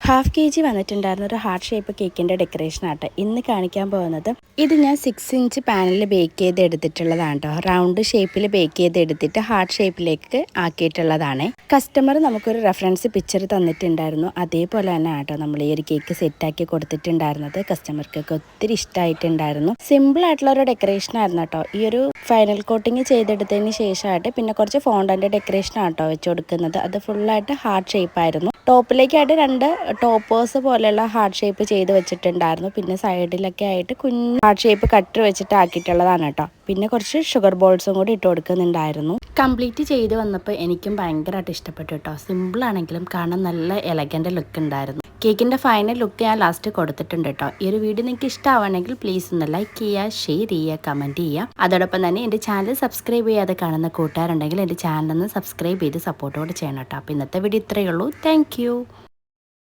Half kg വന്നിട്ടുണ്ടായിരുന്ന ഒരു heart shape കേക്കിൻ്റെ ഡെക്കറേഷനാട്ടോ ഇന്ന് കാണിക്കാൻ പോകുന്നത്. ഇത് ഞാൻ 6 ഇഞ്ച് പാനിൽ ബേക്ക് ചെയ്ത് എടുത്തിട്ടുള്ളതാണ് കേട്ടോ. റൗണ്ട് ഷേപ്പിൽ ബേക്ക് ചെയ്ത് എടുത്തിട്ട് ഹാർട്ട് ഷേപ്പിലേക്ക് ആക്കിയിട്ടുള്ളതാണ്. കസ്റ്റമർ നമുക്കൊരു റെഫറൻസ് പിക്ചർ തന്നിട്ടുണ്ടായിരുന്നു. അതേപോലെ തന്നെ ആട്ടോ നമ്മൾ ഈ ഒരു കേക്ക് സെറ്റാക്കി കൊടുത്തിട്ടുണ്ടായിരുന്നത്. കസ്റ്റമർക്കൊക്കെ ഒത്തിരി ഇഷ്ടമായിട്ടുണ്ടായിരുന്നു. സിമ്പിൾ ആയിട്ടുള്ള ഒരു ഡെക്കറേഷൻ ആയിരുന്നു കേട്ടോ. ഈ ഒരു ഫൈനൽ കോട്ടിങ് ചെയ്തെടുത്തതിന് ശേഷമായിട്ട് പിന്നെ കുറച്ച് ഫോണ്ടൻ്റെ ഡെക്കറേഷൻ ആട്ടോ വെച്ച് കൊടുക്കുന്നത്. അത് ഫുള്ളായിട്ട് ഹാർട്ട് ഷേപ്പായിരുന്നു. ടോപ്പിലേക്കായിട്ട് 2 ടോപ്പേഴ്സ് പോലെയുള്ള ഹാർട്ട് ഷേപ്പ് ചെയ്ത് വെച്ചിട്ടുണ്ടായിരുന്നു. പിന്നെ സൈഡിലൊക്കെ ആയിട്ട് കുഞ്ഞ് ഹാർട്ട് ഷേപ്പ് കട്ടർ വെച്ചിട്ട് ആക്കിയിട്ടുള്ളതാണ് കേട്ടോ. പിന്നെ കുറച്ച് ഷുഗർ ബോൾസും കൂടി ഇട്ട് കൊടുക്കുന്നുണ്ടായിരുന്നു. കംപ്ലീറ്റ് ചെയ്ത് വന്നപ്പോൾ എനിക്കും ഭയങ്കരമായിട്ട് ഇഷ്ടപ്പെട്ടു കേട്ടോ. സിമ്പിളാണെങ്കിലും കാണാൻ നല്ല എലഗൻ്റ് ലുക്ക് ഉണ്ടായിരുന്നു. കേക്കിൻ്റെ ഫൈനൽ ലുക്ക് ഞാൻ ലാസ്റ്റ് കൊടുത്തിട്ടുണ്ട് കേട്ടോ. ഈ ഒരു വീഡിയോ നിങ്ങൾക്ക് ഇഷ്ടമാണെങ്കിൽ പ്ലീസ് ഒന്ന് ലൈക്ക് ചെയ്യുക, ഷെയർ ചെയ്യുക, കമൻറ്റ് ചെയ്യുക. അതോടൊപ്പം തന്നെ എൻ്റെ ചാനൽ സബ്സ്ക്രൈബ് ചെയ്യാതെ കാണുന്ന കൂട്ടുകാരുണ്ടെങ്കിൽ എൻ്റെ ചാനലൊന്ന് സബ്സ്ക്രൈബ് ചെയ്ത് സപ്പോർട്ടോടെ ചെയ്യണം കേട്ടോ. അപ്പോൾ ഇന്നത്തെ വീഡിയോ ഇത്രയേ ഉള്ളൂ. താങ്ക്